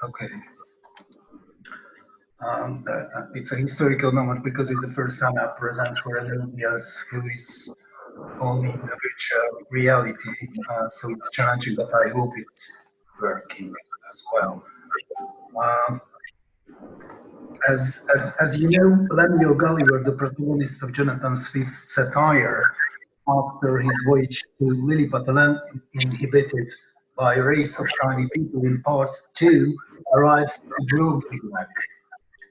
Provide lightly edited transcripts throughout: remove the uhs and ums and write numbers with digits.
Okay. It's a historical moment because it's the first time I present for an audience who is only in the virtual reality. So it's challenging, but I hope it's working as well. Um, as you know, Lemuel Gulliver, the protagonist of Jonathan Swift's satire, after his voyage to Lilliput, a land inhabited by a race of tiny people in part 2, arrives to Brobdingnag,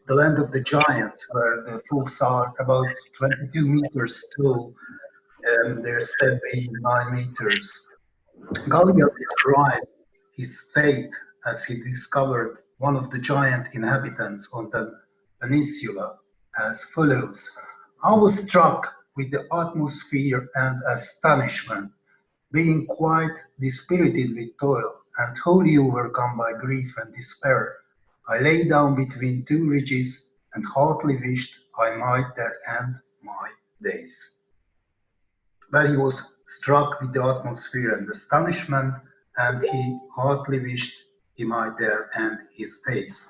the land of the giants, where the folks are about 22 meters tall and their step being 9 meters. Gulliver described his fate as he discovered one of the giant inhabitants on the peninsula as follows. I was struck with the atmosphere and astonishment, being quite dispirited with toil, and wholly overcome by grief and despair. I lay down between two ridges, and heartily wished I might there end my days. Well, he was struck with the atmosphere and astonishment, and he heartily wished he might there end his days.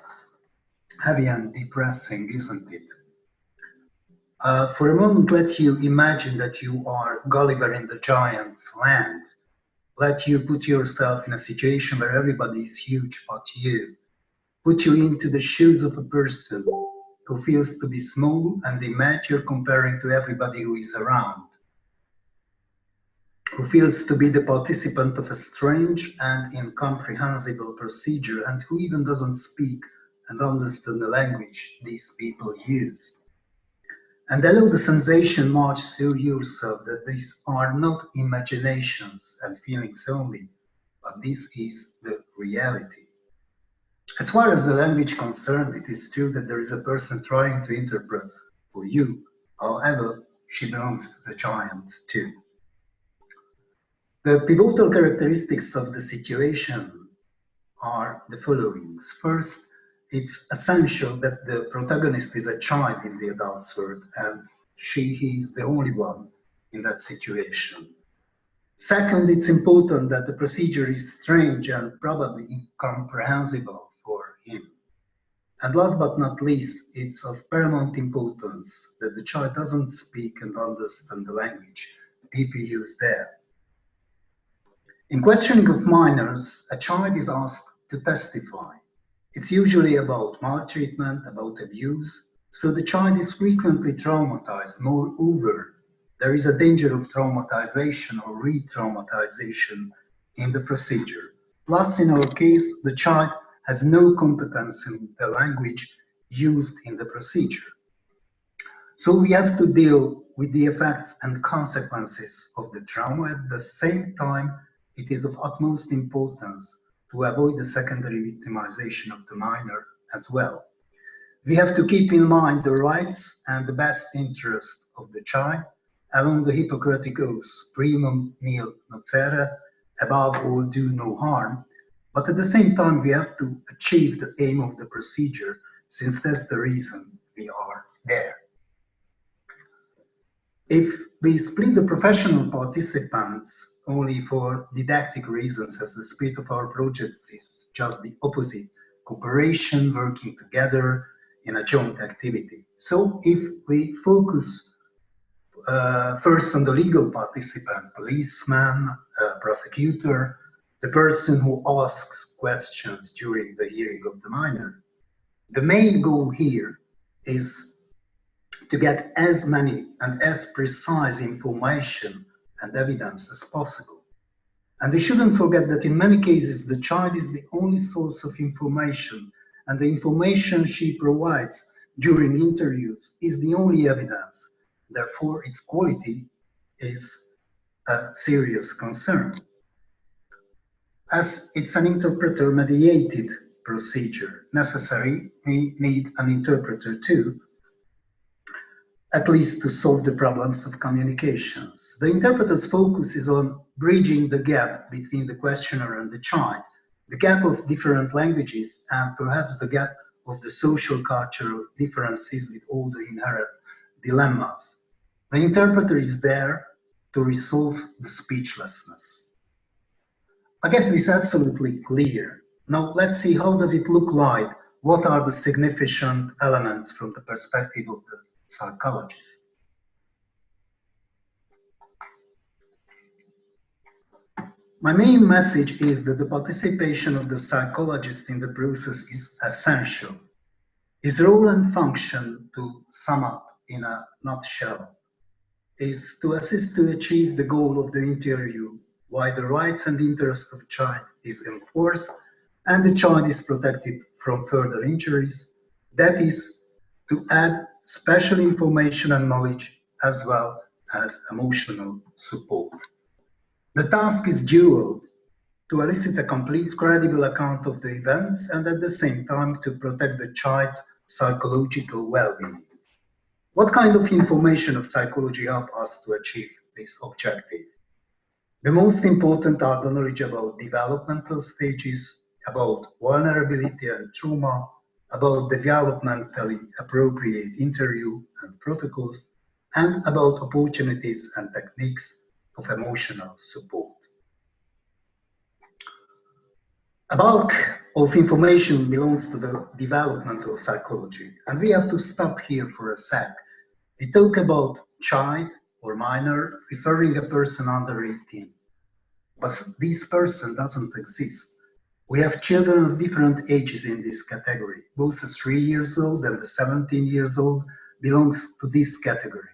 Heavy and depressing, isn't it? For a moment, let you imagine that you are Gulliver in the giant's land. Let you put yourself in a situation where everybody is huge but you. Put you into the shoes of a person who feels to be small and immature comparing to everybody who is around, who feels to be the participant of a strange and incomprehensible procedure, and who even doesn't speak and understand the language these people use. And allow the sensation march through yourself that these are not imaginations and feelings only, but this is the reality. As far as the language concerned, it is true that there is a person trying to interpret for you. However, she belongs to the giants too. The pivotal characteristics of the situation are the following. First, it's essential that the protagonist is a child in the adult's world, and he is the only one in that situation. Second, it's important that the procedure is strange and probably incomprehensible for him. And last but not least, it's of paramount importance that the child doesn't speak and understand the language people use there. In questioning of minors, a child is asked to testify. It's usually about maltreatment, about abuse, so the child is frequently traumatized. Moreover, there is a danger of traumatization or re-traumatization in the procedure. Plus, in our case, the child has no competence in the language used in the procedure. So we have to deal with the effects and consequences of the trauma. At the same time, it is of utmost importance to avoid the secondary victimization of the minor as well. We have to keep in mind the rights and the best interest of the child along the Hippocratic oath, primum nil nocere, above all do no harm. But at the same time, we have to achieve the aim of the procedure, since that's the reason we are there. If we split the professional participants only for didactic reasons, as the spirit of our project is just the opposite, cooperation, working together in a joint activity. So if we focus first on the legal participant, policeman, prosecutor, the person who asks questions during the hearing of the minor, the main goal here is to get as many and as precise information and evidence as possible. And we shouldn't forget that in many cases, the child is the only source of information, and the information she provides during interviews is the only evidence. Therefore, its quality is a serious concern. As it's an interpreter-mediated procedure necessary, we need an interpreter too, at least to solve the problems of communications. The interpreter's focus is on bridging the gap between the questioner and the child, the gap of different languages, and perhaps the gap of the social cultural differences with all the inherent dilemmas. The interpreter is there to resolve the speechlessness. I guess this is absolutely clear. Now let's see, how does it look like? What are the significant elements from the perspective of the psychologist? My main message is that the participation of the psychologist in the process is essential. His role and function, to sum up in a nutshell, is to assist to achieve the goal of the interview, while the rights and interest of the child is enforced and the child is protected from further injuries. That is, to add special information and knowledge as well as emotional support. The task is dual: to elicit a complete, credible account of the events and at the same time to protect the child's psychological well-being. What kind of information of psychology help us to achieve this objective? The most important are the knowledge about developmental stages, about vulnerability and trauma, about developmentally appropriate interview and protocols, and about opportunities and techniques of emotional support. A bulk of information belongs to the developmental psychology, and we have to stop here for a sec. We talk about child or minor, referring a person under 18. But this person doesn't exist. We have children of different ages in this category. Both the 3 years old and the 17 years old belongs to this category.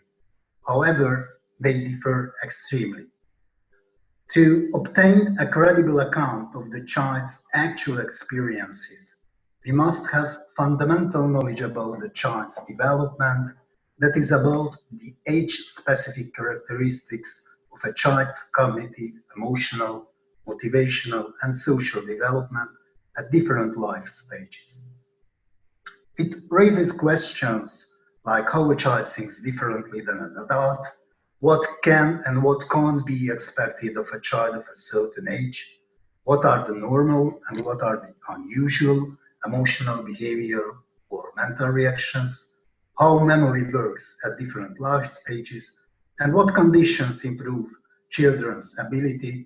However, they differ extremely. To obtain a credible account of the child's actual experiences, we must have fundamental knowledge about the child's development, that is, about the age-specific characteristics of a child's cognitive, emotional, motivational, and social development at different life stages. It raises questions like how a child thinks differently than an adult, what can and what can't be expected of a child of a certain age, what are the normal and what are the unusual emotional, behavioral, or mental reactions, how memory works at different life stages, and what conditions improve children's ability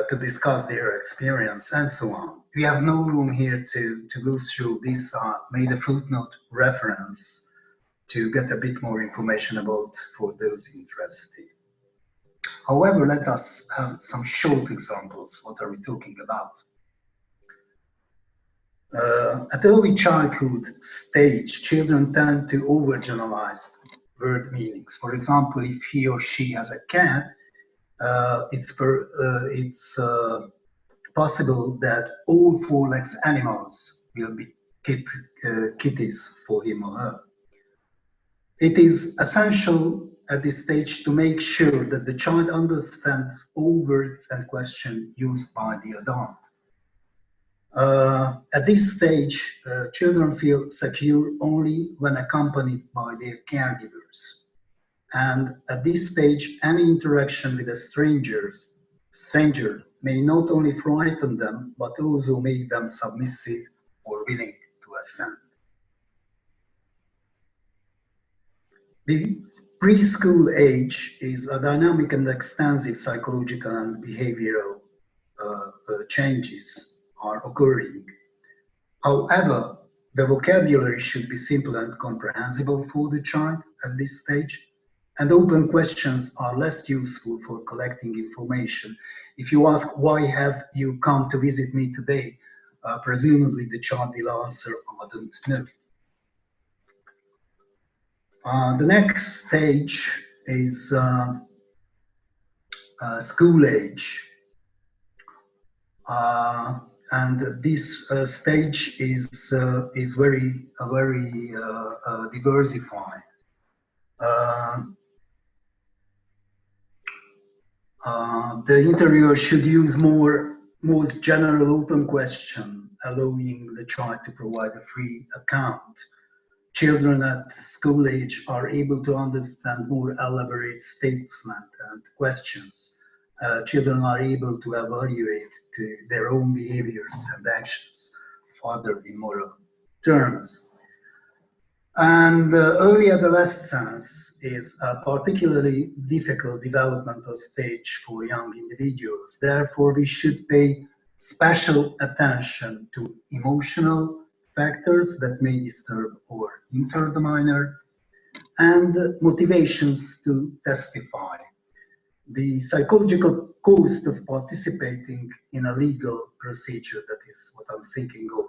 to discuss their experience, and so on. We have no room here to go through this. Made a footnote reference to get a bit more information about for those interested. However, let us have some short examples. What are we talking about? At early childhood stage, children tend to overgeneralize word meanings. For example, if he or she has a cat, it's possible that all four-legged animals will be kitties for him or her. It is essential at this stage to make sure that the child understands all words and questions used by the adult. At this stage, children feel secure only when accompanied by their caregivers. And at this stage, any interaction with a stranger may not only frighten them, but also make them submissive or willing to assent. The preschool age is a dynamic and extensive psychological and behavioral changes are occurring. However, the vocabulary should be simple and comprehensible for the child at this stage, and open questions are less useful for collecting information. If you ask, why have you come to visit me today? Presumably the child will answer, I don't know. The next stage is school age. And this stage is very diversified. The interviewer should use most general open question, allowing the child to provide a free account. Children at school age are able to understand more elaborate statements and questions. Children are able to evaluate their own behaviors and actions further in moral terms. And early adolescence is a particularly difficult developmental stage for young individuals. Therefore, we should pay special attention to emotional factors that may disturb or hinder the minor, and motivations to testify. The psychological cost of participating in a legal procedure, that is what I'm thinking of.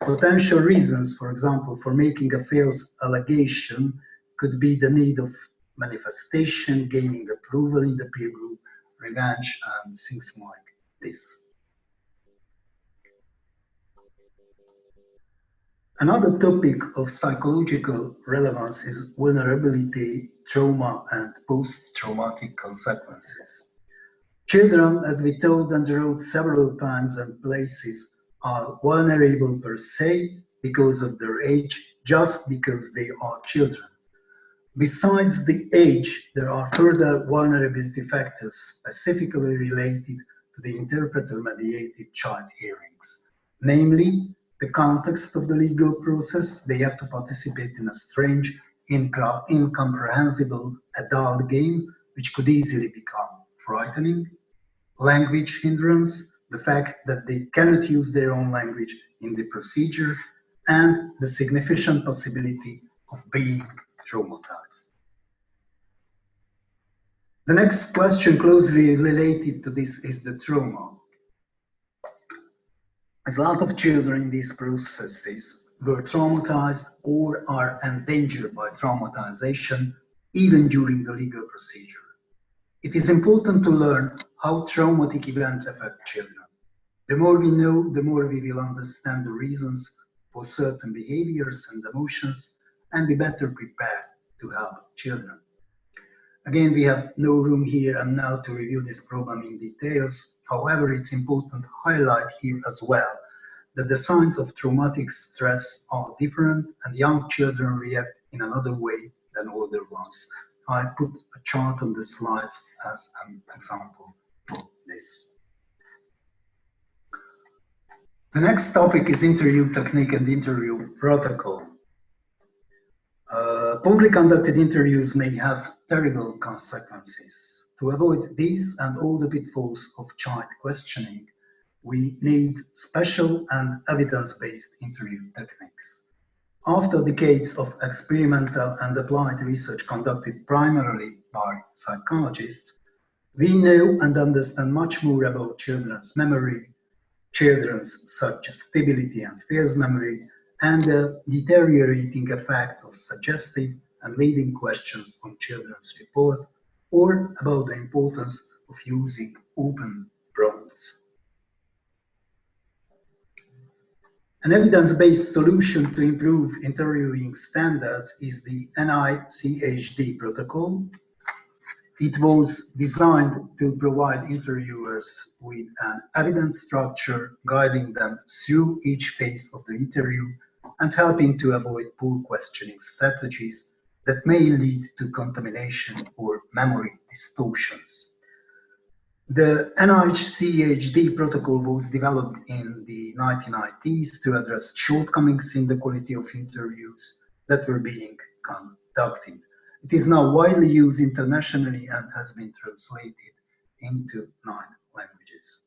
Potential reasons, for example, for making a false allegation could be the need of manifestation, gaining approval in the peer group, revenge, and things like this. Another topic of psychological relevance is vulnerability, trauma, and post-traumatic consequences. Children, as we told and wrote several times and places, are vulnerable per se because of their age, just because they are children. Besides the age, there are further vulnerability factors specifically related to the interpreter-mediated child hearings, namely the context of the legal process. They have to participate in a strange, incomprehensible adult game, which could easily become frightening. Language hindrance, the fact that they cannot use their own language in the procedure, and the significant possibility of being traumatized. The next question closely related to this is the trauma. As a lot of children in these processes were traumatized or are endangered by traumatization even during the legal procedure. It is important to learn how traumatic events affect children. The more we know, the more we will understand the reasons for certain behaviors and emotions and be better prepared to help children. Again, we have no room here and now to review this problem in details. However, it's important to highlight here as well that the signs of traumatic stress are different and young children react in another way than older ones. I put a chart on the slides as an example of this. The next topic is interview technique and interview protocol. Poorly conducted interviews may have terrible consequences. To avoid these and all the pitfalls of child questioning, we need special and evidence-based interview techniques. After decades of experimental and applied research conducted primarily by psychologists, we know and understand much more about children's memory, children's suggestibility and false memory, and the deteriorating effects of suggestive and leading questions on children's report, or about the importance of using open prompts. An evidence-based solution to improve interviewing standards is the NICHD protocol. It was designed to provide interviewers with an evidence structure, guiding them through each phase of the interview and helping to avoid poor questioning strategies that may lead to contamination or memory distortions. The NICHD protocol was developed in the 1990s to address shortcomings in the quality of interviews that were being conducted. It is now widely used internationally and has been translated into 9 languages.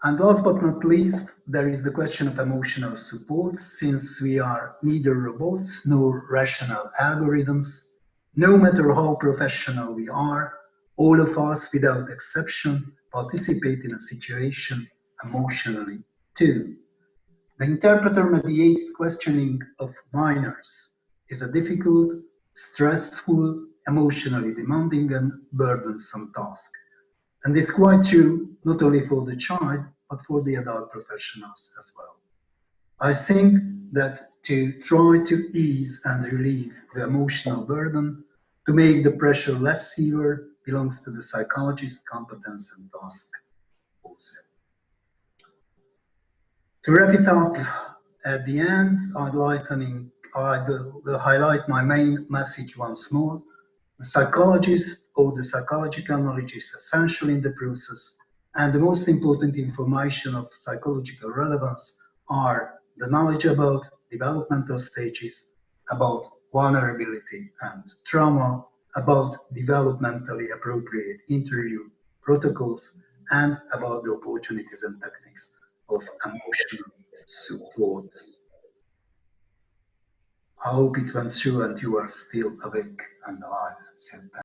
And last but not least, there is the question of emotional support. Since we are neither robots nor rational algorithms, no matter how professional we are, all of us, without exception, participate in a situation emotionally too. The interpreter-mediated questioning of minors is a difficult, stressful, emotionally demanding and burdensome task. And it's quite true, not only for the child, but for the adult professionals as well. I think that to try to ease and relieve the emotional burden, to make the pressure less severe, belongs to the psychologist's competence and task also. To wrap it up, at the end, I'd highlight my main message once more. The psychologist or the psychological knowledge is essential in the process, and the most important information of psychological relevance are the knowledge about developmental stages, about vulnerability and trauma, about developmentally appropriate interview protocols, and about the opportunities and techniques of emotional support. I hope it went through and you are still awake and alive. So